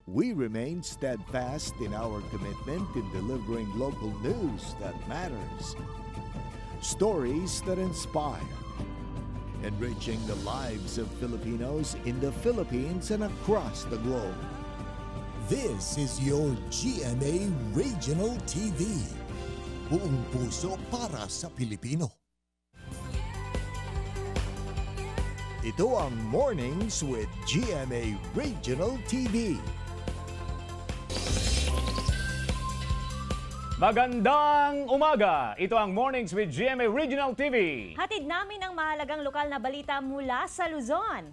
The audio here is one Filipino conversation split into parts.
we remain steadfast in our commitment in delivering local news that matters, stories that inspire, enriching the lives of Filipinos in the Philippines and across the globe. This is your GMA Regional TV. Buong puso para sa Pilipino. Ito ang Mornings with GMA Regional TV. Magandang umaga! Ito ang Mornings with GMA Regional TV. Hatid namin ang mahalagang lokal na balita mula sa Luzon.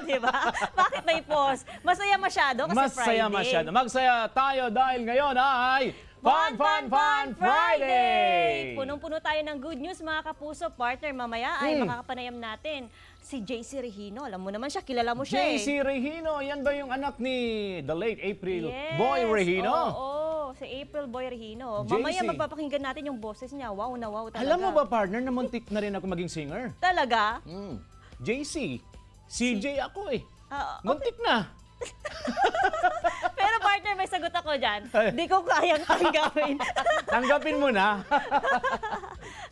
Diba? Bakit may pause? Masaya masyado kasi Masaya Friday. masyado. Magsaya tayo dahil ngayon ay Fun Friday! Punong-puno tayo ng good news mga kapuso. Partner, mamaya ay makakapanayam natin si JC Regino. Alam mo naman siya, kilala mo siya JC Regino, yan ba yung anak ni the late April Boy Regino? Oo, si April Boy Regino. JC. Mamaya magpapakinggan natin yung boses niya. Wow na wow talaga. Alam mo ba partner, na muntik na rin ako maging singer? Talaga? JC, CJ ako eh. Okay. Muntik na. Pero partner, may sagot ako dyan. Di ko kayang tanggapin. Tanggapin mo na.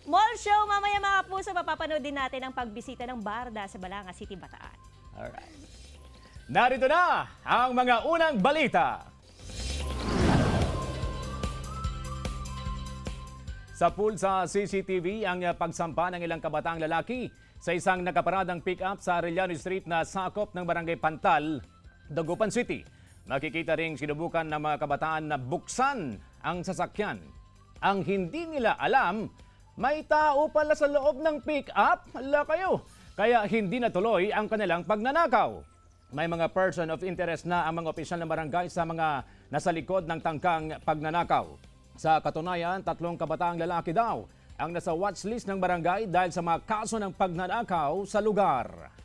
Mall show, mamaya mga puso, mapapanood din natin ang pagbisita ng Barda sa Balanga City, Bataan. Alright. Narito na ang mga unang balita. Sa pool sa CCTV ang pagsampa ng ilang kabataang lalaki sa isang nakaparadang pick-up sa Arellano Street na sakop ng Barangay Pantal, Dagupan City. Makikita ring sinubukan ng mga kabataan na buksan ang sasakyan. Ang hindi nila alam, may tao pala sa loob ng pick-up. Hala kayo! Kaya hindi natuloy ang kanilang pagnanakaw. May mga person of interest na ang mga opisyal ng barangay sa mga nasa likod ng tangkang pagnanakaw. Sa katunayan, 3 kabataang lalaki daw ang nasa watchlist ng barangay dahil sa mga kaso ng pagnanakaw sa lugar.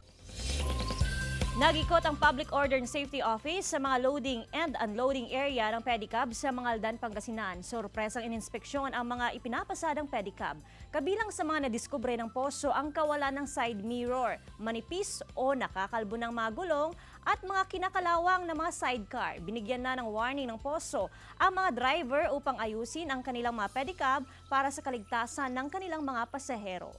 Nag-ikot ang Public Order and Safety Office sa mga loading and unloading area ng pedicab sa Mangaldan, Pangasinan. Sorpresang ininspeksyon ang mga ipinapasadang pedicab. Kabilang sa mga nadiskubre ng poso ang kawalan ng side mirror, manipis o nakakalbo ng mga gulong at mga kinakalawang na mga sidecar. Binigyan na ng warning ng poso ang mga driver upang ayusin ang kanilang mga pedicab para sa kaligtasan ng kanilang mga pasahero.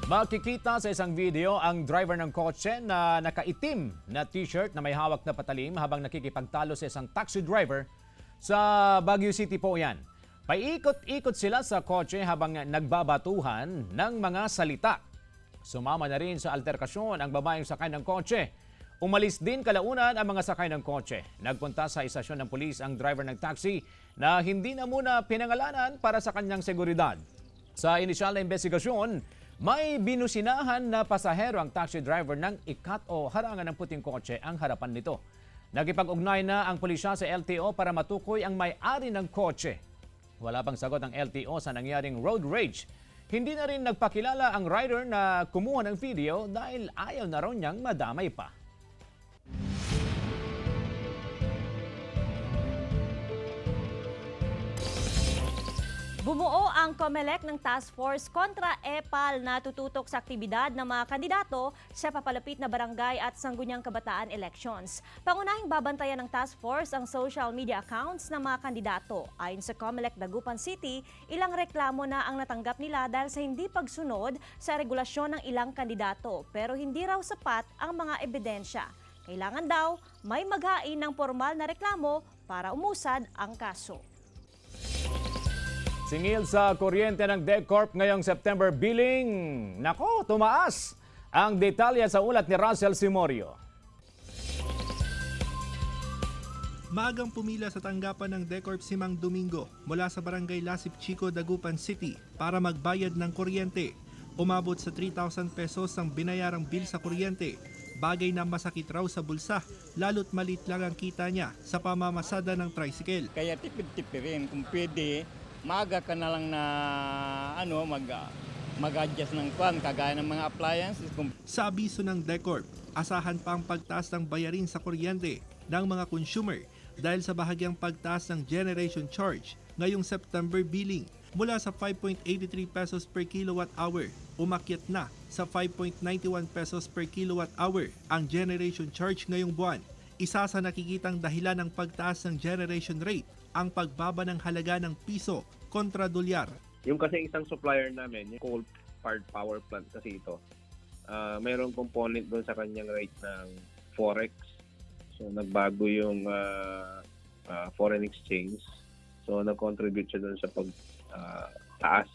Makikita sa isang video ang driver ng kotse na nakaitim na t-shirt na may hawak na patalim habang nakikipagtalo sa isang taxi driver sa Baguio City po yan. Paikot-ikot sila sa kotse habang nagbabatuhan ng mga salita. Sumama na rin sa alterkasyon ang babaeng sakay ng kotse. Umalis din kalaunan ang mga sakay ng kotse. Nagpunta sa istasyon ng pulis ang driver ng taxi na hindi na muna pinangalanan para sa kanyang seguridad. Sa inisyal na investigasyon, may binusinahan na pasahero ang taxi driver ng ikat o harangan ng puting kotse ang harapan nito. Nagipag-ugnay na ang pulisya sa LTO para matukoy ang may-ari ng kotse. Wala pang sagot ang LTO sa nangyaring road rage. Hindi na rin nagpakilala ang rider na kumuha ng video dahil ayaw na raw niyang madamay pa. Bumuo ang COMELEC ng Task Force kontra EPAL na tututok sa aktibidad ng mga kandidato sa papalapit na barangay at Sangguniang Kabataan elections. Pangunahing babantayan ng Task Force ang social media accounts ng mga kandidato. Ayon sa COMELEC Dagupan City, ilang reklamo na ang natanggap nila dahil sa hindi pagsunod sa regulasyon ng ilang kandidato. Pero hindi raw sapat ang mga ebidensya. Kailangan daw may maghain ng formal na reklamo para umusad ang kaso. Singil sa kuryente ng DECORP ngayong September billing. Nako, tumaas! Ang detalye sa ulat ni Russell Simorio. Maagang pumila sa tanggapan ng DECORP si Mang Domingo mula sa Barangay Lasip Chico, Dagupan City para magbayad ng kuryente. Umabot sa 3,000 pesos ang binayarang bill sa kuryente. Bagay na masakit raw sa bulsa, lalo't malit lang ang kita niya sa pamamasada ng tricycle. Kaya tipid-tipirin kung pwede. Maaga ka na lang na mag-adjust ng kwan, kagaya ng mga appliances. Sa abiso ng DECORP, asahan pa ang pagtaas ng bayarin sa kuryente ng mga consumer dahil sa bahagyang pagtaas ng generation charge ngayong September billing mula sa 5.83 pesos per kilowatt hour, umakyat na Sa 5.91 pesos per kilowatt hour ang generation charge ngayong buwan. Isa sa nakikitang dahilan ng pagtaas ng generation rate ang pagbaba ng halaga ng piso kontra dolyar. Yung kasi isang supplier namin, yung coal-fired power plant kasi ito, mayroong component doon sa kanyang rate ng forex. So nagbago yung foreign exchange. So nag-contribute siya doon sa pagtaas.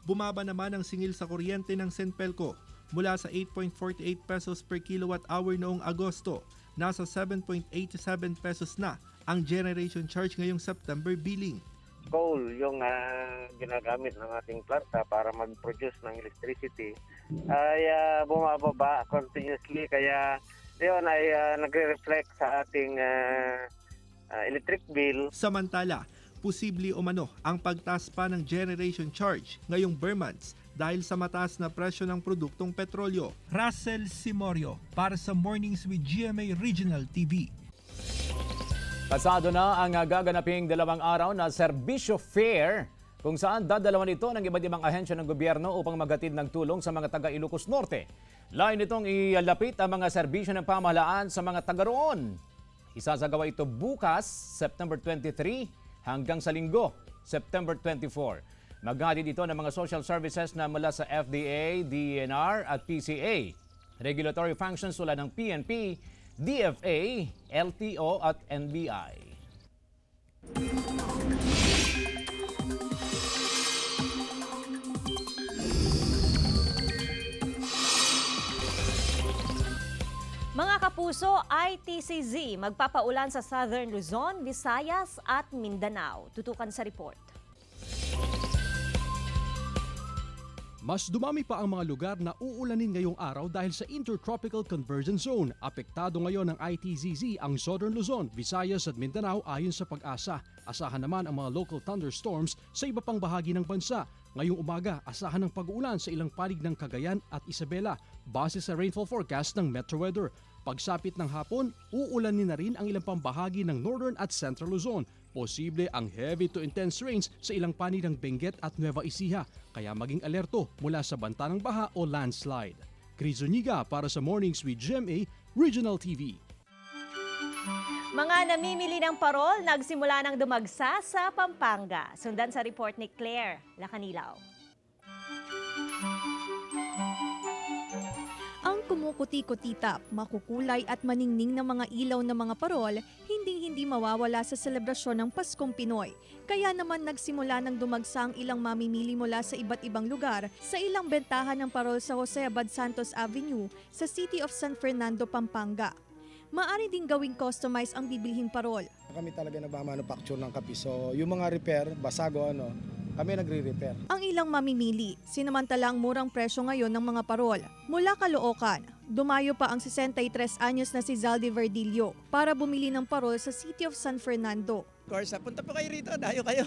Bumaba naman ang singil sa kuryente ng Senpelco mula sa 8.48 pesos per kilowatt hour noong Agosto. Nasa 7.87 pesos na ang generation charge ngayong September billing. Coal yung ginagamit ng ating planta para mag-produce ng electricity ay bumababa continuously, kaya yun ay nagre-reflect sa ating electric bill. Samantala, posible umano ang pagtaas pa ng generation charge ngayong bare months dahil sa mataas na presyo ng produktong petrolyo. Russell Simorio para sa Mornings with GMA Regional TV. Pasado na ang gaganaping 2 araw na serbisyo fair kung saan dadalawan ito ng iba't ibang ahensya ng gobyerno upang maghatid ng tulong sa mga taga Ilocos Norte. Lain itong ialapit ang mga serbisyo ng pamahalaan sa mga taga roon. Isasagawa ito bukas, September 23 hanggang sa Linggo, September 24. Maghatid ito ng mga social services na mula sa FDA, DENR at PCA. Regulatory functions tulad ng PNP, DFA, LTO at NBI. Mga kapuso, ITCZ magpapaulan sa Southern Luzon, Visayas at Mindanao. Tutukan sa report. Mas dumami pa ang mga lugar na uulanin ngayong araw dahil sa Intertropical Convergence Zone. Apektado ngayon ng ITCZ ang Southern Luzon, Visayas at Mindanao ayon sa Pag-asa. Asahan naman ang mga local thunderstorms sa iba pang bahagi ng bansa. Ngayong umaga, asahan ng pag-uulan sa ilang panig ng Cagayan at Isabela base sa rainfall forecast ng Metro Weather. Pagsapit ng hapon, uulanin na rin ang ilang pambahagi ng Northern at Central Luzon. Posible ang heavy to intense rains sa ilang panig ng Benguet at Nueva Ecija, kaya maging alerto mula sa banta ng baha o landslide. Chris Zuniga para sa Mornings with GMA Regional TV. Mga namimili ng parol nagsimula ng dumagsa sa Pampanga. Sundan sa report ni Claire Lacanilaw. Ang kumukuti-kutitap, makukulay at maningning na mga ilaw ng mga parol, hindi mawawala sa selebrasyon ng Paskong Pinoy. Kaya naman nagsimula ng dumagsa ang ilang mamimili mula sa iba't ibang lugar sa ilang bentahan ng parol sa Jose Abad Santos Avenue sa City of San Fernando, Pampanga. Maaari ding gawing customize ang bibilhing parol. Kami talaga nagmamanufacture ng kape. So yung mga repair, basago kami nagre-repair. Ang ilang mamimili, sinamantala ang murang presyo ngayon ng mga parol. Mula Caloocan, dumayo pa ang 63 anyos na si Zaldi Verdillo para bumili ng parol sa City of San Fernando. Of course, punta pa kayo rito, dayo kayo.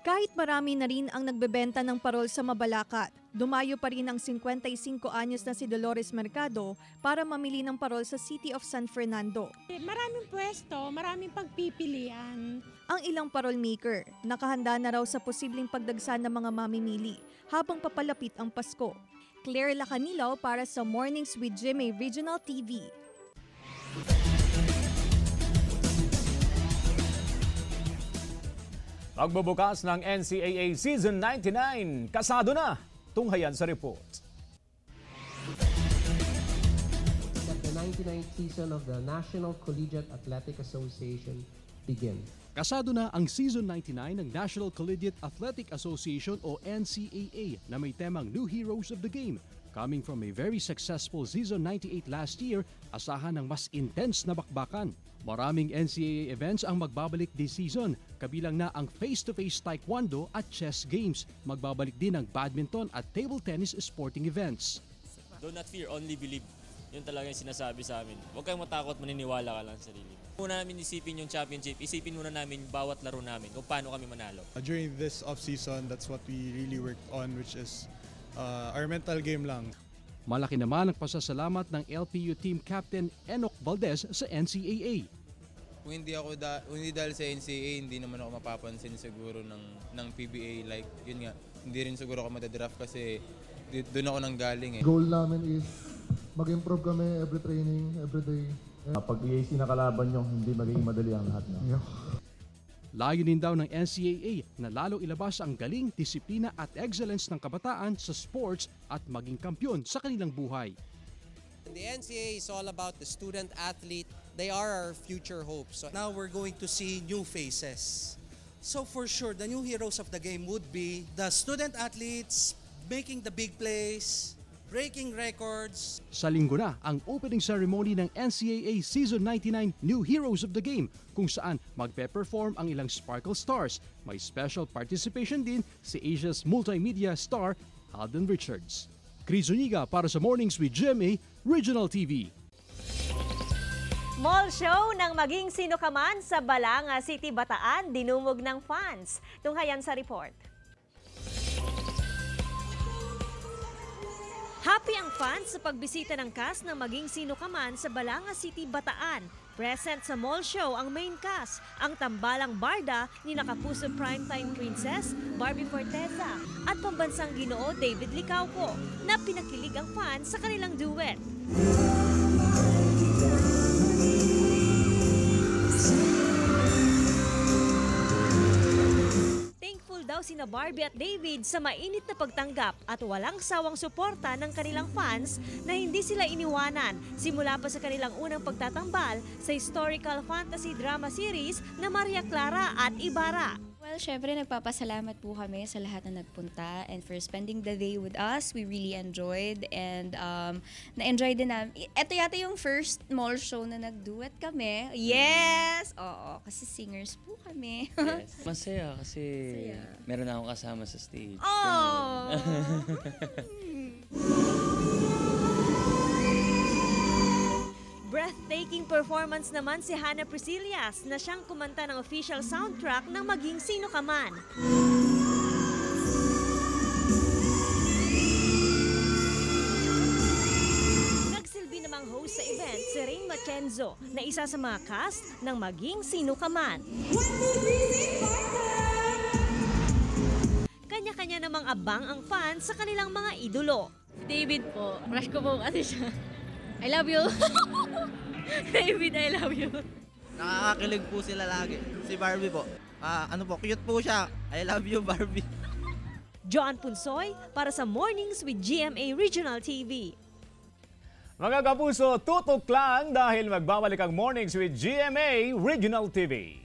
Kahit marami na rin ang nagbebenta ng parol sa Mabalacat, dumayo pa rin ang 55 anyos na si Dolores Mercado para mamili ng parol sa City of San Fernando. Maraming pwesto, maraming pagpipilian. Ang ilang parol maker, nakahanda na raw sa posibleng pagdagsa ng mga mamimili habang papalapit ang Pasko. Claire Lacanilaw para sa Mornings with GMA Regional TV. Pagbubukas ng NCAA Season 99, kasado na. Tunghayan sa report. Let the 99th season of the National Collegiate Athletic Association begin. Kasado na ang Season 99 ng National Collegiate Athletic Association o NCAA na may temang New Heroes of the Game. Coming from a very successful Season 98 last year, asahan ng mas intense na bakbakan. Maraming NCAA events ang magbabalik this season, kabilang na ang face-to-face taekwondo at chess games. Magbabalik din ang badminton at table tennis sporting events. Do not fear, only believe. Yun talaga yung sinasabi sa amin. Huwag kayong matakot, maniniwala ka lang sa sarili. Muna namin isipin yung championship, isipin muna namin bawat laro namin kung paano kami manalo. During this off-season, that's what we really worked on, which is our mental game lang. Malaki naman ang pasasalamat ng LPU team captain Enoch Valdez sa NCAA. Kung hindi dahil sa NCAA, hindi naman ako mapapansin siguro ng PBA. Like, yun nga, hindi rin siguro ako madadraft kasi Doon ako nanggaling eh. Goal namin is mag-improve kami every training, every day. Pag EAC na kalaban nyo, hindi magiging madali ang lahat. No? Yeah. Layunin daw ng NCAA na lalo ilabas ang galing, disiplina at excellence ng kabataan sa sports at maging kampyon sa kanilang buhay. The NCAA is all about the student athlete. They are our future hopes. So now we're going to see new faces. So for sure, the new heroes of the game would be the student athletes making the big plays, breaking records. Sa linggo na ang opening ceremony ng NCAA Season 99 New Heroes of the Game kung saan magpe-perform ang ilang Sparkle Stars. May special participation din si Asia's multimedia star Alden Richards. Chris Zuniga para sa Mornings with GMA Regional TV. Mall show ng maging sino ka man sa Balanga City, Bataan, dinumog ng fans. Tunghayan sa report. Happy ang fans sa pagbisita ng cast ng maging sino ka man sa Balanga City, Bataan. Present sa mall show ang main cast, ang tambalang barda ni Nakapuso Primetime Princess, Barbie Forteza, at pambansang ginoo David Licauco na pinakilig ang fans sa kanilang duet. Thankful daw sina Barbie at David sa mainit na pagtanggap at walang sawang suporta ng kanilang fans na hindi sila iniwanan simula pa sa kanilang unang pagtatambal sa historical fantasy drama series na Maria Clara at Ibarra. Well, syempre nagpapasalamat po kami sa lahat na nagpunta and for spending the day with us. We really enjoyed and na-enjoy din namin. Ito yata yung first mall show na nag-duet kami. Yes! Oo, kasi singers po kami. Yes. Masaya kasi meron na akong kasama sa stage. Oh! Breathtaking performance naman si Hannah Priscillas na siyang kumanta ng official soundtrack ng Maging Sino Ka Man. Nagsilbi namang host sa event si Rain Machenzo na isa sa mga cast ng Maging Sino Ka Man. Kanya-kanya namang abang ang fans sa kanilang mga idolo. David po, crush ko po kasi siya. I love you. David, I love you. Nakakakilig po sila lagi. Si Barbie po. Cute po siya. I love you, Barbie. John Punsoy para sa Mornings with GMA Regional TV. Mga kapuso, tutok lang dahil magbabalik ang Mornings with GMA Regional TV.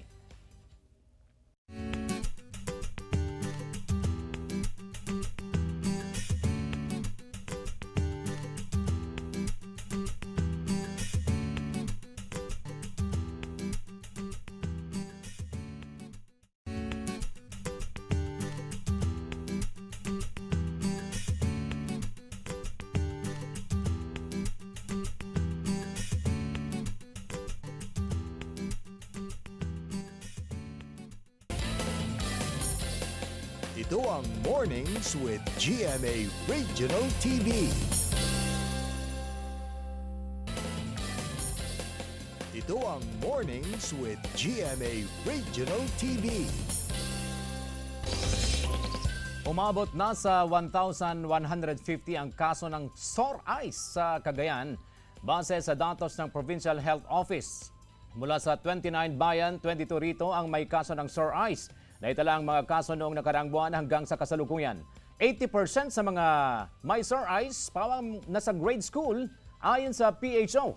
Ito ang Mornings with GMA Regional TV. Ito ang Mornings with GMA Regional TV. Umabot na sa 1,150 ang kaso ng sore eyes sa Cagayan base sa datos ng Provincial Health Office. Mula sa 29 bayan, 22 rito ang may kaso ng sore eyes. Naitala ang mga kaso noong nakaraang buwan hanggang sa kasalukuyan. 80% sa mga may sore eyes parang nasa grade school ayon sa PHO.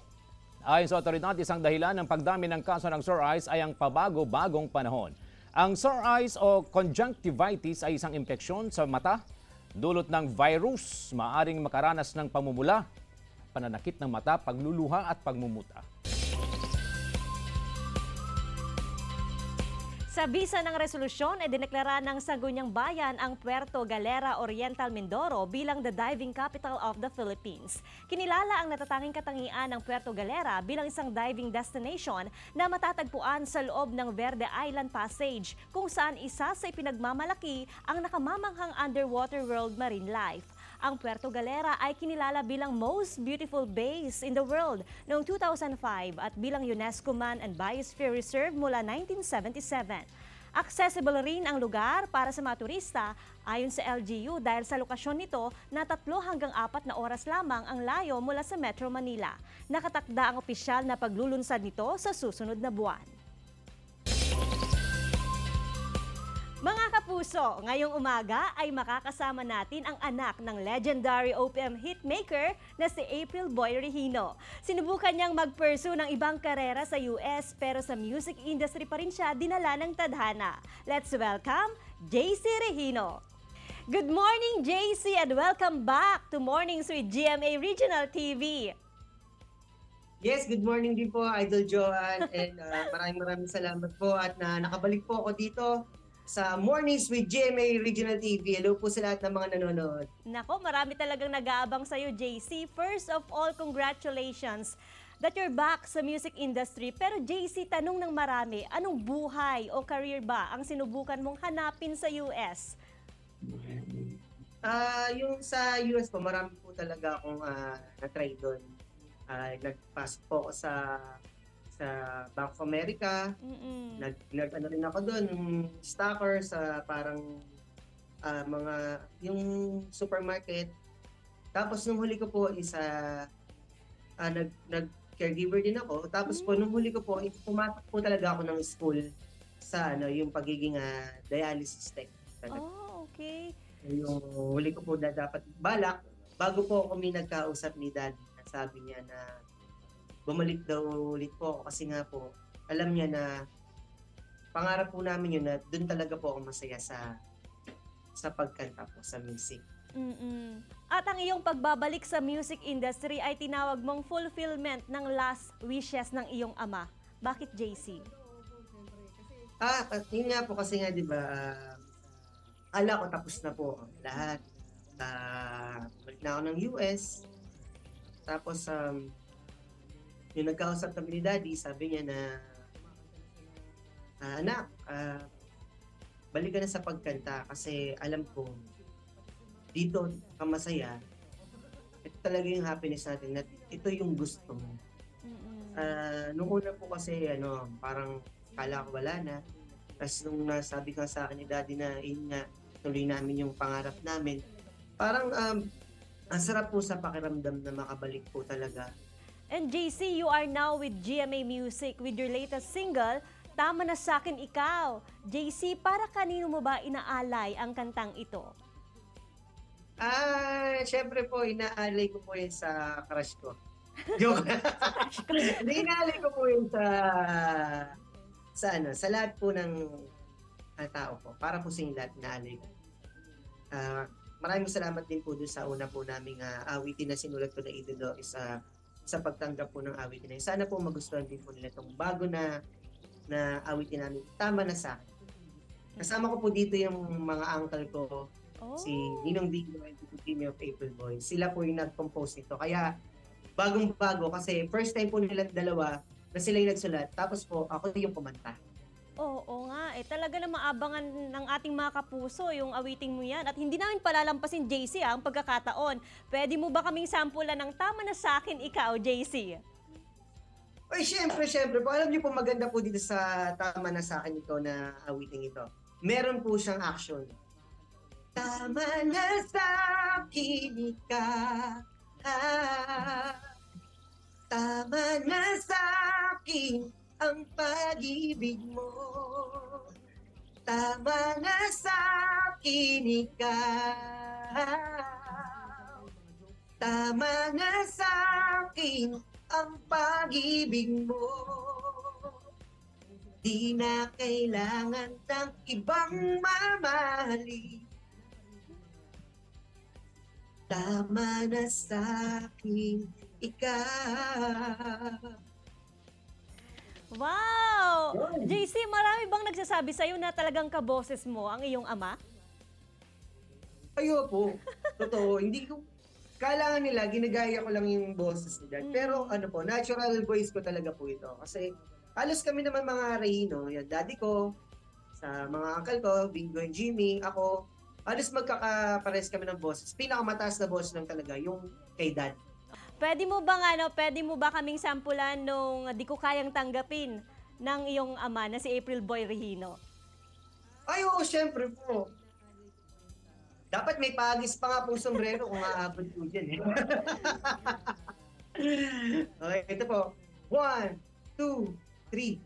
Ayon sa otoridad, isang dahilan ng pagdami ng kaso ng sore eyes ay ang pabago-bagong panahon. Ang sore eyes o conjunctivitis ay isang impeksyon sa mata, dulot ng virus, maaaring makaranas ng pamumula, pananakit ng mata, pagluluha at pagmumuta. Sa bisa ng resolusyon, dineklara ng Sangguniang Bayan ang Puerto Galera Oriental Mindoro bilang the diving capital of the Philippines. Kinilala ang natatanging katangian ng Puerto Galera bilang isang diving destination na matatagpuan sa loob ng Verde Island Passage, kung saan isa sa ipinagmamalaki ang nakamamanghang underwater world marine life. Ang Puerto Galera ay kinilala bilang most beautiful bays in the world noong 2005 at bilang UNESCO Man and Biosphere Reserve mula 1977. Accessible rin ang lugar para sa mga turista ayon sa LGU dahil sa lokasyon nito na 3 hanggang 4 na oras lamang ang layo mula sa Metro Manila. Nakatakda ang opisyal na paglulunsad nito sa susunod na buwan. Mga kapuso, ngayong umaga ay makakasama natin ang anak ng legendary OPM hitmaker na si April Boy Regino. Sinubukan niyang mag-pursue ng ibang karera sa US pero sa music industry pa rin siya dinala ng tadhana. Let's welcome JC Regino. Good morning, JC, and welcome back to Mornings with GMA Regional TV. Yes, good morning din po, Idol Joanne, and maraming salamat po at nakabalik po ako dito sa Mornings with GMA Regional TV. Hello po sa lahat ng mga nanonood. Nako, marami talagang nag-aabang sa'yo, JC. First of all, congratulations that you're back sa music industry. Pero JC, tanong ng marami, anong buhay o career ba ang sinubukan mong hanapin sa US? Yung sa US po, marami po talaga akong na-try doon. Nagpasok po ako sa Bank of America. Nag-ano rin ako doon, stocker sa parang mga yung supermarket. Tapos nung huli ko po is nag-caregiver din ako. Tapos po nung huli ko po, pumasok po talaga ako ng school sa yung pagiging dialysis tech. Oh, okay. Yung huli ko po dapat balak bago po kami nagkausap ni Dad. Sabi niya na bumalik daw ulit po ako kasi nga po alam niya na pangarap po namin yun na doon talaga po ako masaya sa pagkanta po sa music. At ang iyong pagbabalik sa music industry ay tinawag mong fulfillment ng last wishes ng iyong ama. Bakit, JC? Yun nga po kasi nga, di ba, ala ko tapos na po ang lahat. Balik na ako ng US. Tapos, yung nagkausap kami ni Daddy, sabi niya na, anak, balik ka na sa pagkanta kasi alam ko, dito ka masaya. Ito talaga yung happiness natin, na ito yung gusto mo. Nung una po kasi, parang kala ko wala na. Tapos nung nasabi ka sa akin ni Daddy na, nga, tuloy namin yung pangarap namin, parang, ang sarap po sa pakiramdam na makabalik po talaga. And JC, you are now with GMA Music with your latest single, Tama Na Sa'kin Ikaw. JC, para kanino mo ba inaalay ang kantang ito? Syempre po, inaalay ko po yun sa crush ko. Joke. Inaalay ko po yun sa lahat po ng tao po. Para po sa inyo lahat, inaalay ko. Maraming salamat din po doon sa una po naming awitin na sinulat ko na idolo sa pagtanggap po ng awitin na yun. Sana po magustuhan din po nila itong bago na awitin namin, Tama Na Sa'kin. Kasama ko po dito yung mga uncle ko, si Ninong Digno and Timmy of April Boy. Sila po yung nag-compose nito. Kaya bagong-bago kasi first time po nilang dalawa na sila yung nagsulat. Tapos po, ako yung kumanta. Oo nga, talaga na maabangan ng ating mga kapuso yung awiting mo yan. At hindi namin palalampasin, JC, ang pagkakataon. Pwede mo ba kaming sampulan ng Tama Na Sa'kin Ikaw, JC? Ay, syempre po. Alam niyo po, maganda po dito sa Tama Na Sa'kin Ikaw na awiting ito. Meron po siyang action. Tama na sa'kin ikaw, tama na sa'kin ang pag-ibig mo. Tama na sa'kin ikaw. Tama na sa'kin ang pag-ibig mo. Di na kailangan ng ibang mamahalin. Tama na sa'kin ikaw. Wow! JC, marami bang nagsasabi sa'yo na talagang kaboses mo ang iyong ama? Ayo po. Totoo. Hindi ko, kailangan nila, ginagaya ko lang yung boses ni Dad. Pero natural voice ko talaga po ito. Kasi halos kami naman mga Regino, yung daddy ko, sa mga uncle ko, Bingo and Jimmy, ako, halos magkakapares kami ng boses. Pinakamataas na boses lang talaga, yung kay Dad. Pwede mo ba kaming sampulan nung di ko kayang tanggapin ng iyong ama na si April Boy Regino? Ay, oo, syempre po. Dapat may pagis pa nga pong sombrero kung aabot po dyan. Okay, ito po. 1, 2, 3.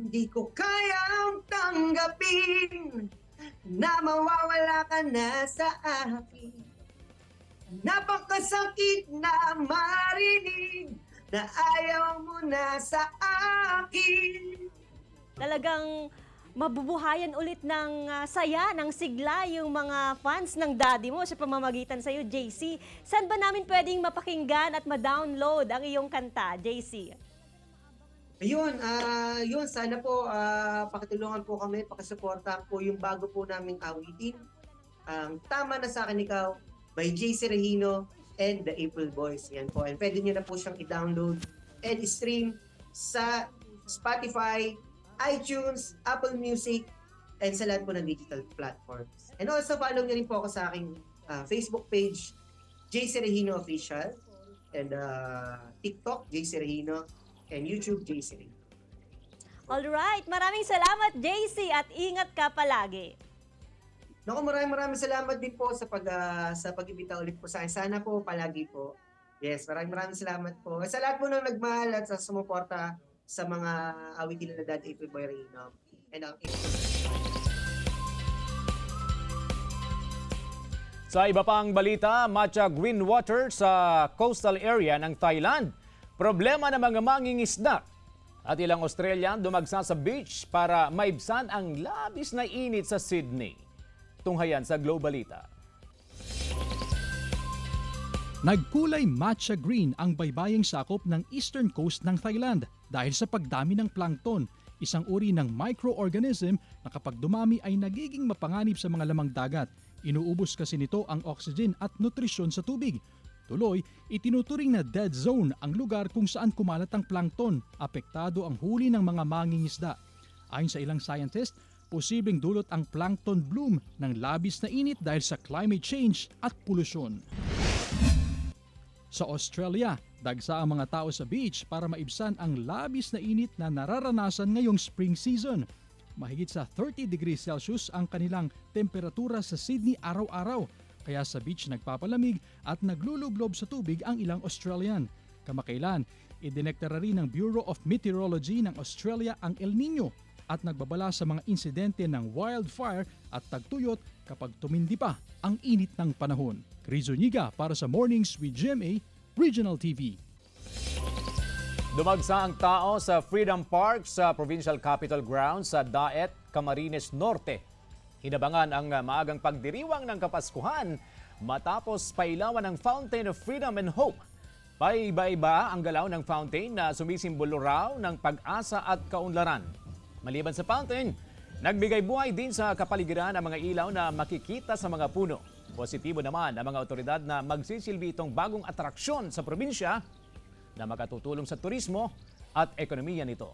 Hindi ko kayang tanggapin na mawawala ka na sa akin. Napakasakit na marinig na ayaw mo na sa akin. Talagang mabubuhayan ulit ng saya, ng sigla yung mga fans ng daddy mo sa pamamagitan sa'yo, JC. Saan ba namin pwedeng mapakinggan at ma-download ang iyong kanta, JC? Ayun, sana po pakitulungan po kami, pakisuporta po yung bago po naming awitin. Tama na sa akin ikaw by JC Regino and the April Boys. Yan po. And pwede nyo na po siyang i-download and i-stream sa Spotify, iTunes, Apple Music, and sa lahat po ng digital platforms. And also, follow nyo rin po ako sa aking Facebook page, JC Regino Official, and TikTok, JC Regino, and YouTube, JC Regino. Alright, maraming salamat, JC, at ingat ka palagi. Naku, maraming salamat din po sa pag-ibita ulit po sa akin. Sana po palagi po. Yes, maraming salamat po. Sa lahat po ng nagmahal at sa sumuporta sa mga awitin na Dad April Boy Regino. And Sa iba pang balita, matcha green water sa coastal area ng Thailand. Problema ng mga mangingisda. At ilang Australian dumagsa sa beach para maibsan ang labis na init sa Sydney. Tunghayan sa Globalita. Nagkulay matcha green ang baybaying sakop ng eastern coast ng Thailand dahil sa pagdami ng plankton, isang uri ng microorganism na kapag dumami ay nagiging mapanganib sa mga lamang dagat. Inuubos kasi nito ang oxygen at nutrisyon sa tubig. Tuloy, itinuturing na dead zone ang lugar kung saan kumalat ang plankton. Apektado ang huli ng mga mangingisda. Ayon sa ilang scientist, posibleng dulot ang plankton bloom ng labis na init dahil sa climate change at polusyon. Sa Australia, dagsa ang mga tao sa beach para maibsan ang labis na init na nararanasan ngayong spring season. Mahigit sa 30 degrees Celsius ang kanilang temperatura sa Sydney araw-araw. Kaya sa beach nagpapalamig at naglulublob sa tubig ang ilang Australian. Kamakailan, idineklara rin ng Bureau of Meteorology ng Australia ang El Nino at nagbabala sa mga insidente ng wildfire at tagtuyot kapag tumindi pa ang init ng panahon. Chris Zuniga para sa Mornings with GMA Regional TV. Dumagsa ang tao sa Freedom Park sa Provincial Capitol Grounds sa Daet, Camarines Norte. Hinabangan ang maagang pagdiriwang ng Kapaskuhan matapos pailawan ng Fountain of Freedom and Hope. Paiba-iba ang galaw ng fountain na sumisimbolo raw ng pag-asa at kaunlaran. Maliban sa fountain, nagbigay buhay din sa kapaligiran ang mga ilaw na makikita sa mga puno. Positibo naman ang mga otoridad na magsisilbi itong bagong atraksyon sa probinsya na makatutulong sa turismo at ekonomiya nito.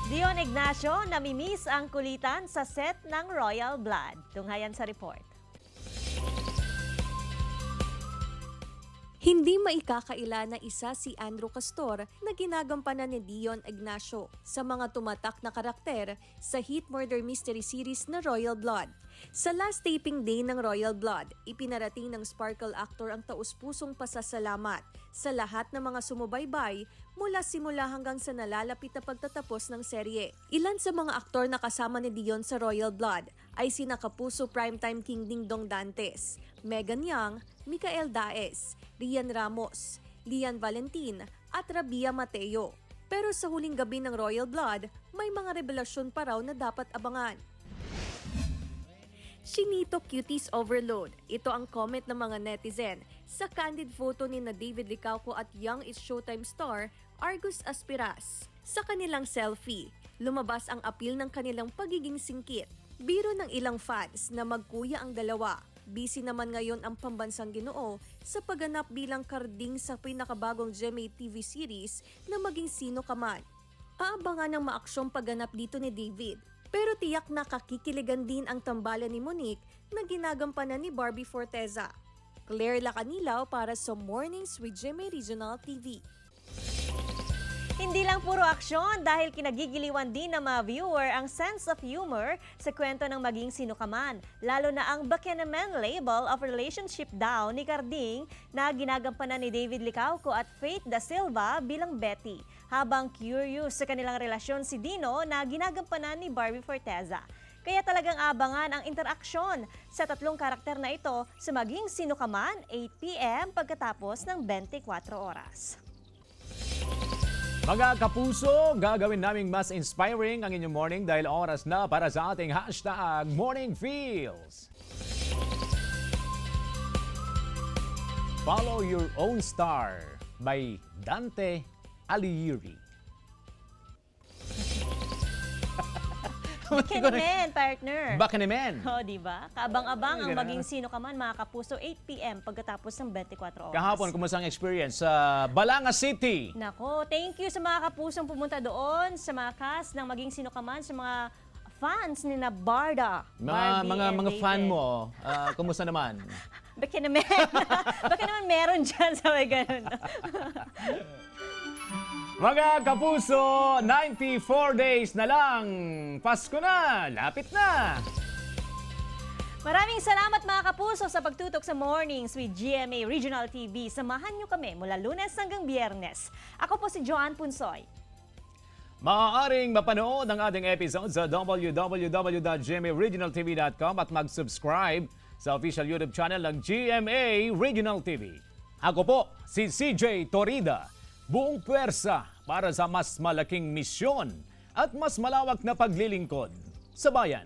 Dion Ignacio, namimiss ang kulitan sa set ng Royal Blood. Tunghayan sa report. Hindi maikakaila na isa si Andrew Castor na ginagampanan ni Dion Ignacio sa mga tumatak na karakter sa hit murder mystery series na Royal Blood. Sa last taping day ng Royal Blood, ipinarating ng Sparkle actor ang taus-pusong pasasalamat sa lahat ng mga sumubaybay mula simula hanggang sa nalalapit na pagtatapos ng serye. Ilan sa mga aktor na kasama ni Dion sa Royal Blood ay sina Kapuso Primetime King Dingdong Dantes, Megan Young, Micael Daes, Rian Ramos, Lian Valentin at Rabia Mateo. Pero sa huling gabi ng Royal Blood, may mga revelasyon pa raw na dapat abangan. Chinito Cuties Overload. Ito ang comment ng mga netizen sa candid photo ni na David Licauco at Young is Showtime star Argus Aspiras. Sa kanilang selfie, lumabas ang appeal ng kanilang pagiging singkit. Biro ng ilang fans na magkuya ang dalawa. Busy naman ngayon ang pambansang Ginoo sa pagganap bilang karding sa pinakabagong GMA TV series na Maging Sino Ka Man. Aabangan ng maaksyong pagganap dito ni David. Pero tiyak na kakikiligan din ang tambalan ni Monique na ginagampanan ni Barbie Forteza. Claire Lacanilaw para sa Mornings with GMA Regional TV. Hindi lang puro aksyon dahil kinagigiliwan din ng mga viewer ang sense of humor sa kwento ng Maging Sino Ka Man. Lalo na ang Bakenaman label of relationship daw ni Carding na ginagampanan ni David Licauco at Faith Da Silva bilang Betty. Habang curious sa kanilang relasyon si Dino na ginagampanan ni Barbie Forteza. Kaya talagang abangan ang interaksyon sa tatlong karakter na ito sa Maging Sino Ka Man, 8 p.m. pagkatapos ng 24 oras. Mga kapuso, gagawin naming mas inspiring ang inyong morning dahil oras na para sa ating hashtag Morning Feels. Follow Your Own Star by Dante Alighieri. Bakenaman, partner. Bakenaman. O, diba? Kaabang-abang ang Maging Sino Ka Man, mga kapuso, 8 p.m. pagkatapos ng 24 oras. Kahapon, kumusta ang experience sa Balanga City? Nako, thank you sa mga kapusong pumunta doon, sa mga cast ng Maging Sino Ka Man, sa mga fans ni na Barda. Mga fan mo, kumusta naman? Bakenaman. Bakenaman meron dyan sa may ganun. Mga kapuso, 94 days na lang. Pasko na, lapit na. Maraming salamat mga kapuso sa pagtutok sa Mornings with GMA Regional TV. Samahan niyo kami mula Lunes hanggang Biyernes. Ako po si Joanne Punsoy. Maaaring mapanood ang ating episode sa www.gmaregionaltv.com at mag-subscribe sa official YouTube channel ng GMA Regional TV. Ako po, si CJ Torida. Buong puwersa para sa mas malaking misyon at mas malawak na paglilingkod sa bayan.